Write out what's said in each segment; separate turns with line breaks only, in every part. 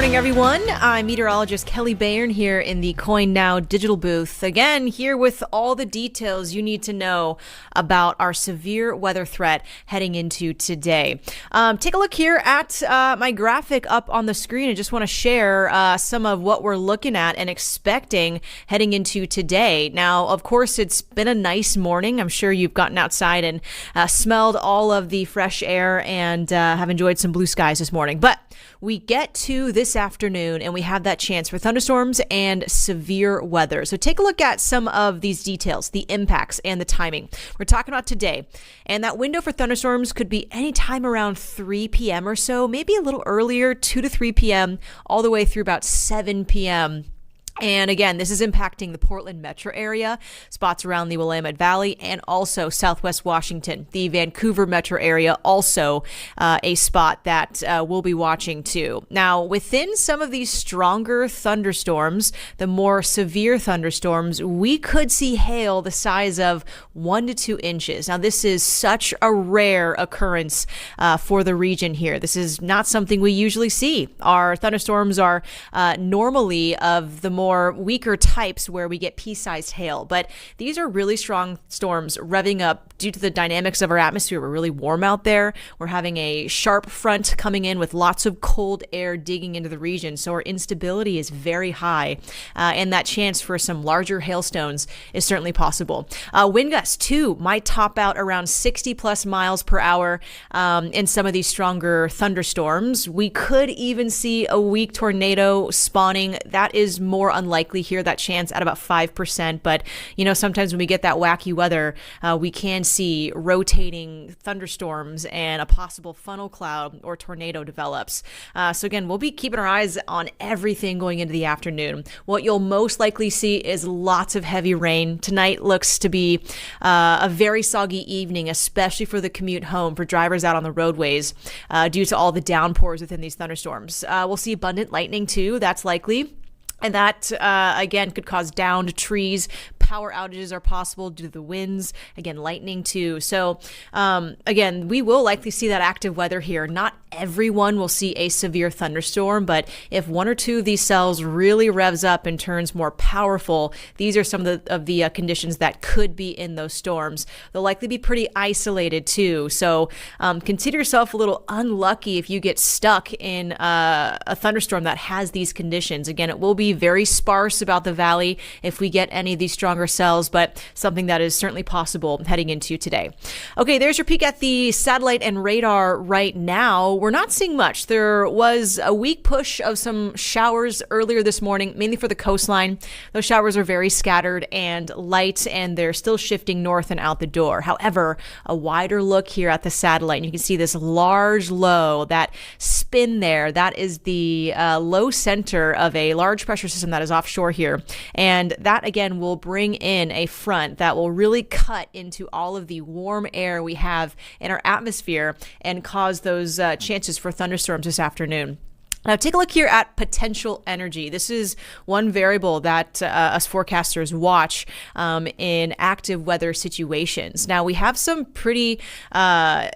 morning, everyone. I'm meteorologist Kelley Bayern here in the KOIN NOW digital booth. Again, here with all the details you need to know about our severe weather threat heading into today. Take a look here at my graphic up on the screen. I just want to share some of what we're looking at and expecting heading into today. Now, of course, it's been a nice morning. I'm sure you've gotten outside and smelled all of the fresh air and have enjoyed some blue skies this morning. But we get to this afternoon and we have that chance for thunderstorms and severe weather. So take a look at some of these details, the impacts and the timing. We're talking about today, and that window for thunderstorms could be anytime around 3 p.m. or so, maybe a little earlier, 2 to 3 p.m., all the way through about 7 p.m. And again, this is impacting the Portland metro area, spots around the Willamette Valley, and also Southwest Washington. The Vancouver metro area, also a spot that we'll be watching too. Now, within some of these stronger thunderstorms, the more severe thunderstorms, we could see hail the size of 1 to 2 inches. Now, this is such a rare occurrence for the region here. This is not something we usually see. Our thunderstorms are normally of the more weaker types where we get pea-sized hail, but these are really strong storms revving up due to the dynamics of our atmosphere. We're really warm out there. We're having a sharp front coming in with lots of cold air digging into the region, so our instability is very high, and that chance for some larger hailstones is certainly possible. Wind gusts too might top out around 60 plus miles per hour in some of these stronger thunderstorms. We could even see a weak tornado spawning. That is more unlikely here, that chance at about 5%. But, you know, sometimes when we get that wacky weather, we can see rotating thunderstorms and a possible funnel cloud or tornado develops. So again, we'll be keeping our eyes on everything going into the afternoon. What you'll most likely see is lots of heavy rain. Tonight looks to be a very soggy evening, especially for the commute home for drivers out on the roadways due to all the downpours within these thunderstorms. We'll see abundant lightning too. That's likely. And that, again, could cause downed trees. Power outages are possible due to the winds. Again, lightning too. So, again, we will likely see that active weather here. Not everyone will see a severe thunderstorm, but if one or two of these cells really revs up and turns more powerful, these are some of the conditions that could be in those storms. They'll likely be pretty isolated too. So consider yourself a little unlucky if you get stuck in a thunderstorm that has these conditions. Again, it will be very sparse about the valley if we get any of these stronger cells, but something that is certainly possible heading into today. Okay, there's your peek at the satellite and radar right now. We're not seeing much. There was a weak push of some showers earlier this morning, mainly for the coastline. Those showers are very scattered and light, and they're still shifting north and out the door. However, a wider look here at the satellite, and you can see this large low, that spin there, that is the low center of a large pressure system that is offshore here. And that, again, will bring in a front that will really cut into all of the warm air we have in our atmosphere and cause those chances for thunderstorms this afternoon. Now, take a look here at potential energy. This is one variable that us forecasters watch in active weather situations. Now, we have some pretty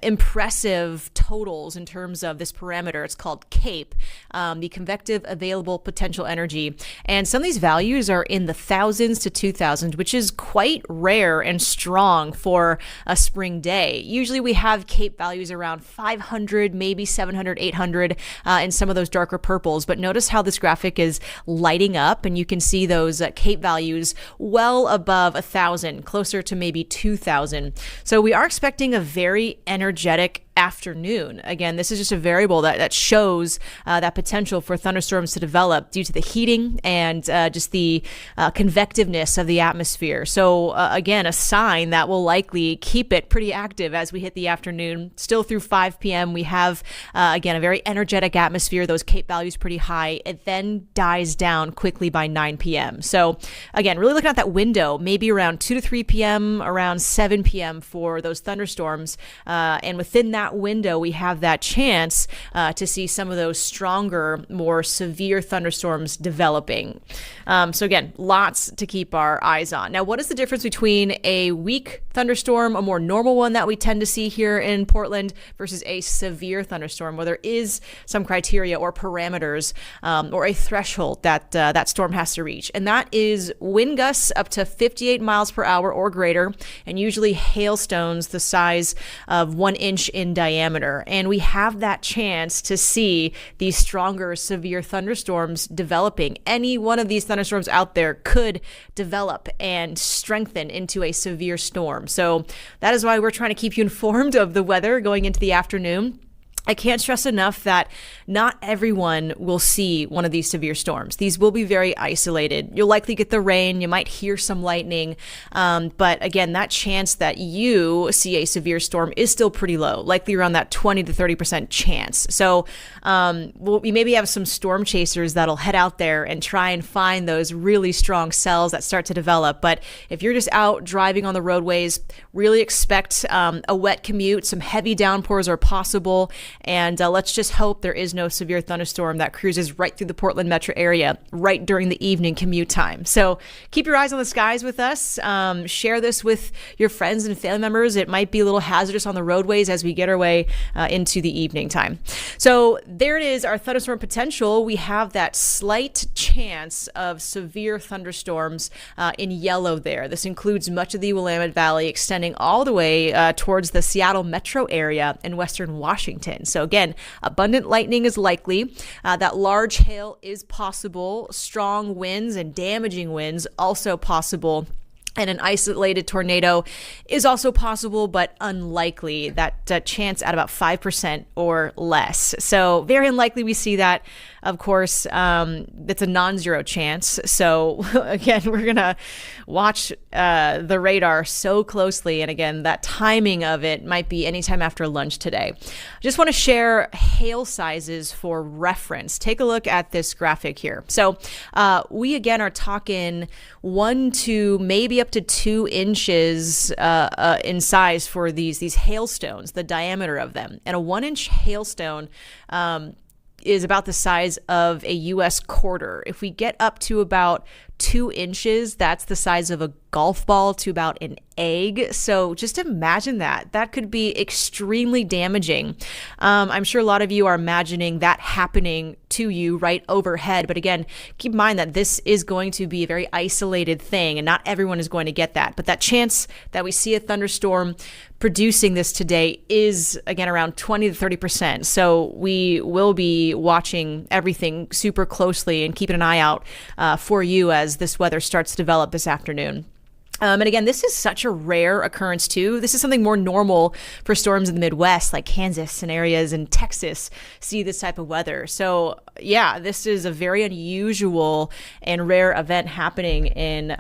impressive totals in terms of this parameter. It's called CAPE, the convective available potential energy. And some of these values are in the thousands to 2000, which is quite rare and strong for a spring day. Usually we have CAPE values around 500, maybe 700, 800 in some of those darker purples, but notice how this graphic is lighting up, and you can see those CAPE values well above 1,000, closer to maybe 2,000. So we are expecting a very energetic afternoon. Again, this is just a variable that shows that potential for thunderstorms to develop due to the heating and just the convectiveness of the atmosphere. So again, a sign that will likely keep it pretty active as we hit the afternoon. Still through 5 p.m. we have, again, a very energetic atmosphere. Those CAPE values pretty high. It then dies down quickly by 9 p.m. So again, really looking at that window, maybe around 2 to 3 p.m., around 7 p.m. for those thunderstorms. And within that that window, we have that chance to see some of those stronger, more severe thunderstorms developing. So again, lots to keep our eyes on. Now, what is the difference between a weak thunderstorm, a more normal one that we tend to see here in Portland, versus a severe thunderstorm, where there is some criteria or parameters or a threshold that that storm has to reach? And that is wind gusts up to 58 miles per hour or greater, and usually hailstones the size of 1 inch in diameter. And we have that chance to see these stronger, severe thunderstorms developing. Any one of these thunderstorms out there could develop and strengthen into a severe storm. So that is why we're trying to keep you informed of the weather going into the afternoon. I can't stress enough that not everyone will see one of these severe storms. These will be very isolated. You'll likely get the rain. You might hear some lightning. But again, that chance that you see a severe storm is still pretty low, likely around that 20 to 30% chance. So we maybe have some storm chasers that'll head out there and try and find those really strong cells that start to develop. But if you're just out driving on the roadways, really expect a wet commute. Some heavy downpours are possible. And let's just hope there is no severe thunderstorm that cruises right through the Portland metro area right during the evening commute time. So keep your eyes on the skies with us. Share this with your friends and family members. It might be a little hazardous on the roadways as we get our way into the evening time. So there it is, our thunderstorm potential. We have that slight chance of severe thunderstorms in yellow there. This includes much of the Willamette Valley, extending all the way towards the Seattle metro area in western Washington. So again, abundant lightning is likely. That large hail is possible. Strong winds and damaging winds also possible. And an isolated tornado is also possible, but unlikely. That chance at about 5% or less. So very unlikely we see that. Of course, it's a non-zero chance. So again, we're going to watch the radar so closely. And again, that timing of it might be anytime after lunch today. I just want to share hail sizes for reference. Take a look at this graphic here. So we again are talking 1 to maybe up to 2 inches in size for these hailstones, the diameter of them. And a 1-inch hailstone is about the size of a U.S. quarter. If we get up to about 2 inches, that's the size of a golf ball to about an egg. So just imagine that. That could be extremely damaging. I'm sure a lot of you are imagining that happening to you right overhead. But again, keep in mind that this is going to be a very isolated thing and not everyone is going to get that. But that chance that we see a thunderstorm producing this today is, again, around 20 to 30%. So we will be watching everything super closely and keeping an eye out for you as this weather starts to develop this afternoon. And again, this is such a rare occurrence too. This is something more normal for storms in the Midwest, like Kansas and areas in Texas see this type of weather. So yeah, this is a very unusual and rare event happening in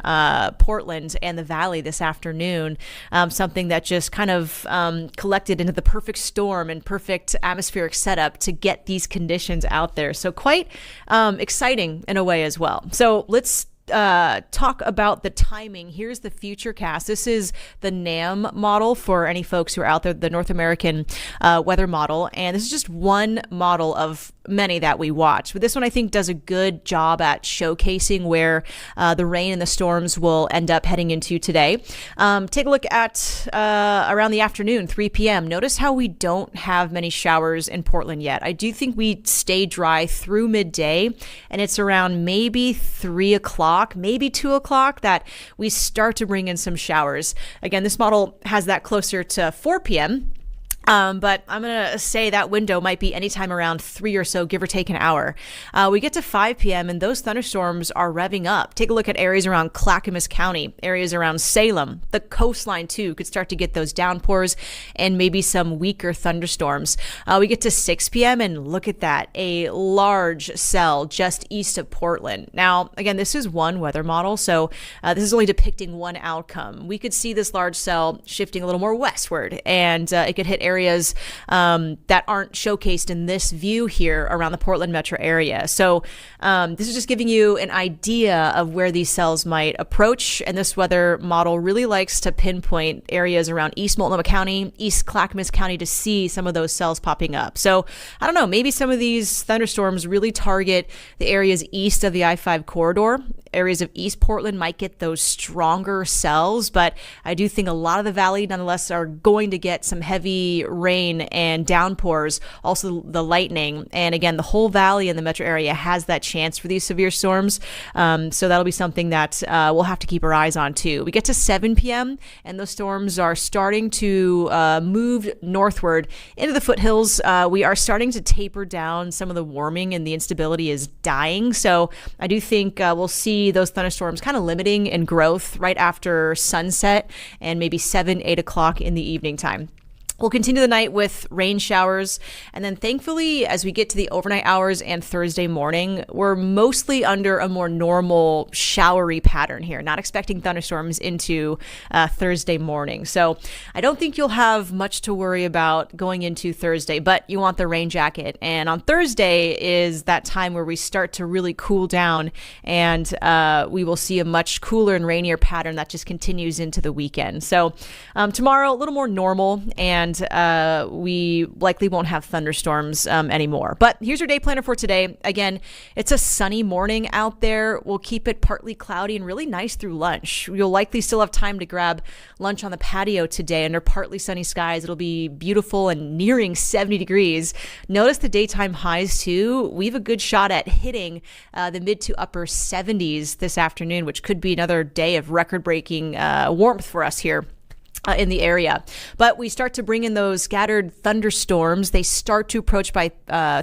Portland and the Valley this afternoon. Something that just kind of collected into the perfect storm and perfect atmospheric setup to get these conditions out there. So quite exciting in a way as well. So let's talk about the timing. Here's the Futurecast. This is the NAM model for any folks who are out there, the North American weather model. And this is just one model of many that we watch. But this one, I think, does a good job at showcasing where the rain and the storms will end up heading into today. Take a look at around the afternoon, 3 p.m. Notice how we don't have many showers in Portland yet. I do think we stay dry through midday, and it's around maybe 3 o'clock, maybe 2 o'clock that we start to bring in some showers. Again, this model has that closer to 4 p.m. But I'm going to say that window might be anytime around 3 or so, give or take an hour. We get to 5 p.m. and those thunderstorms are revving up. Take a look at areas around Clackamas County, areas around Salem. The coastline, too, could start to get those downpours and maybe some weaker thunderstorms. We get to 6 p.m. and look at that, a large cell just east of Portland. Now, again, this is one weather model, so this is only depicting one outcome. We could see this large cell shifting a little more westward, and it could hit areas areas that aren't showcased in this view here around the Portland metro area. So this is just giving you an idea of where these cells might approach. And this weather model really likes to pinpoint areas around East Multnomah County, East Clackamas County to see some of those cells popping up. So I don't know, maybe some of these thunderstorms really target the areas east of the I-5 corridor. Areas of East Portland might get those stronger cells, but I do think a lot of the valley nonetheless are going to get some heavy rain and downpours, also the lightning. And again, the whole valley in the metro area has that chance for these severe storms. So that'll be something that we'll have to keep our eyes on too. We get to 7 p.m. and those storms are starting to move northward into the foothills. We are starting to taper down. Some of the warming and the instability is dying. So I do think we'll see those thunderstorms kind of limiting in growth right after sunset and maybe 7-8 o'clock in the evening time. We'll continue the night with rain showers. And then thankfully, as we get to the overnight hours and Thursday morning, we're mostly under a more normal showery pattern here, not expecting thunderstorms into Thursday morning. So I don't think you'll have much to worry about going into Thursday, but you want the rain jacket. And on Thursday is that time where we start to really cool down, and we will see a much cooler and rainier pattern that just continues into the weekend. So tomorrow, a little more normal, and we likely won't have thunderstorms anymore. But here's your day planner for today. Again, it's a sunny morning out there. We'll keep it partly cloudy and really nice through lunch. You'll likely still have time to grab lunch on the patio today under partly sunny skies. It'll be beautiful and nearing 70 degrees. Notice the daytime highs too. We have a good shot at hitting the mid to upper 70s this afternoon, which could be another day of record-breaking warmth for us here in the area. But we start to bring in those scattered thunderstorms. They start to approach by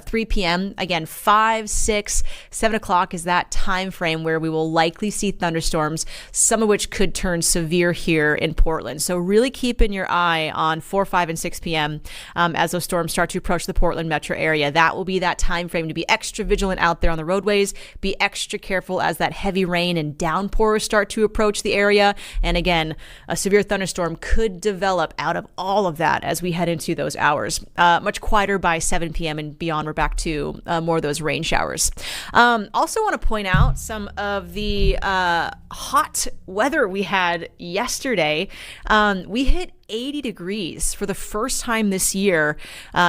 3 p.m. Again, 5, 6, 7 o'clock is that time frame where we will likely see thunderstorms, some of which could turn severe here in Portland. So really keeping your eye on 4, 5, and 6 p.m. As those storms start to approach the Portland metro area. That will be that time frame to be extra vigilant out there on the roadways, be extra careful as that heavy rain and downpours start to approach the area. And again, a severe thunderstorm could develop out of all of that as we head into those hours. Much quieter by 7 p.m. and beyond. We're back to more of those rain showers. Also want to point out some of the hot weather we had yesterday. We hit 80 degrees for the first time this year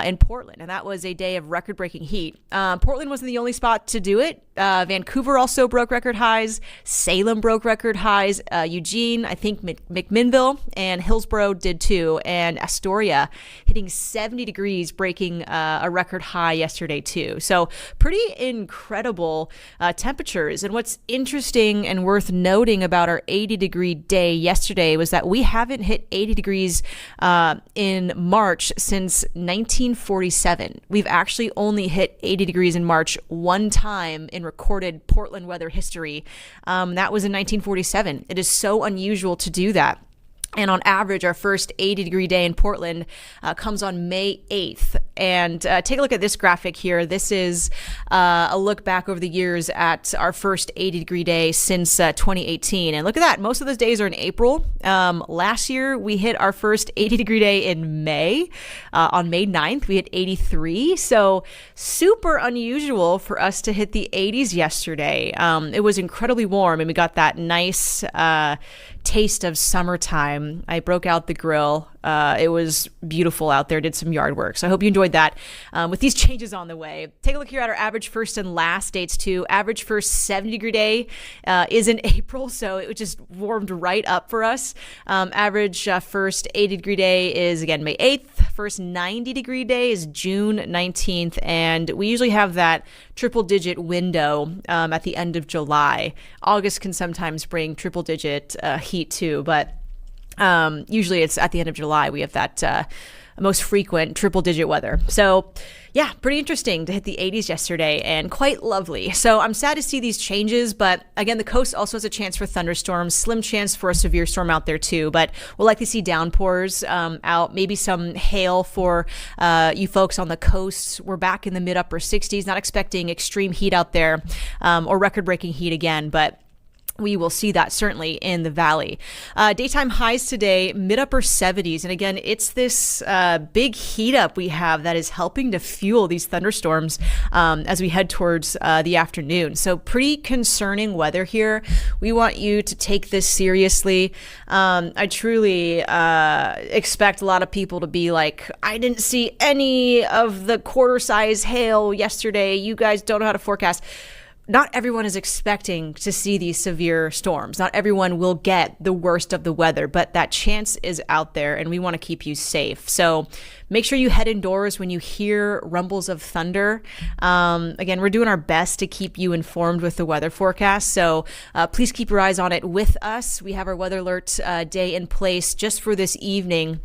in Portland, and that was a day of record-breaking heat. Portland wasn't the only spot to do it. Vancouver also broke record highs. Salem broke record highs. Eugene, I think McMinnville and Hillsborough did too, and Astoria hitting 70 degrees, breaking a record high yesterday too. So pretty incredible temperatures. And what's interesting and worth noting about our 80-degree day yesterday was that we haven't hit 80 degrees in March since 1947. We've actually only hit 80 degrees in March one time in recorded Portland weather history. That was in 1947. It is so unusual to do that. And on average, our first 80-degree day in Portland comes on May 8th. And take a look at this graphic here. This is a look back over the years at our first 80-degree day since 2018. And look at that. Most of those days are in April. Last year, we hit our first 80-degree day in May. On May 9th, we hit 83. So super unusual for us to hit the 80s yesterday. It was incredibly warm, and we got that nice taste of summertime. I broke out the grill. It was beautiful out there. Did some yard work. So I hope you enjoyed that. With these changes on the way, take a look here at our average first and last dates too. Average first 70-degree day is in April, so it just warmed right up for us. Average first 80-degree day is again May 8th. First 90-degree day is June 19th, and we usually have that triple-digit window at the end of July. August can sometimes bring triple-digit heat too, but usually it's at the end of July we have that most frequent triple-digit weather. So yeah, pretty interesting to hit the 80s yesterday and quite lovely. So I'm sad to see these changes, but again, the coast also has a chance for thunderstorms, slim chance for a severe storm out there too, but we'll likely see downpours out, maybe some hail for you folks on the coast. We're back in the mid-upper 60s, not expecting extreme heat out there or record-breaking heat again, but we will see that certainly in the valley. Daytime highs today, mid-upper 70s. And again, it's this big heat up we have that is helping to fuel these thunderstorms as we head towards the afternoon. So pretty concerning weather here. We want you to take this seriously. I truly expect a lot of people to be like, I didn't see any of the quarter size hail yesterday. You guys don't know how to forecast. Not everyone is expecting to see these severe storms. Not everyone will get the worst of the weather, but that chance is out there and we want to keep you safe. So make sure you head indoors when you hear rumbles of thunder. Again, we're doing our best to keep you informed with the weather forecast. So please keep your eyes on it with us. We have our weather alert day in place just for this evening,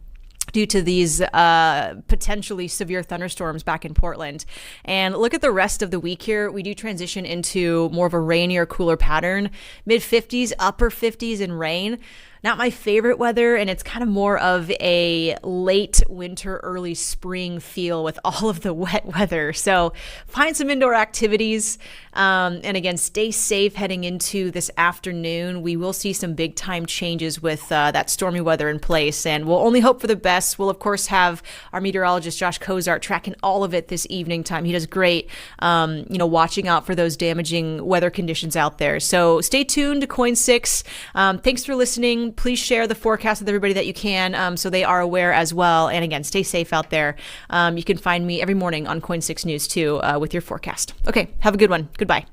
due to these potentially severe thunderstorms back in Portland. And look at the rest of the week here. We do transition into more of a rainier, cooler pattern, mid 50s, upper 50s in rain. Not my favorite weather, and it's kind of more of a late winter, early spring feel with all of the wet weather. So find some indoor activities. And again, stay safe heading into this afternoon. We will see some big time changes with that stormy weather in place, and we'll only hope for the best. We'll, of course, have our meteorologist, Josh Kozart, tracking all of it this evening time. He does great, watching out for those damaging weather conditions out there. So stay tuned to KOIN 6. Thanks for listening. Please share the forecast with everybody that you can so they are aware as well. And again, stay safe out there. You can find me every morning on KOIN 6 News too with your forecast. Okay, have a good one. Goodbye.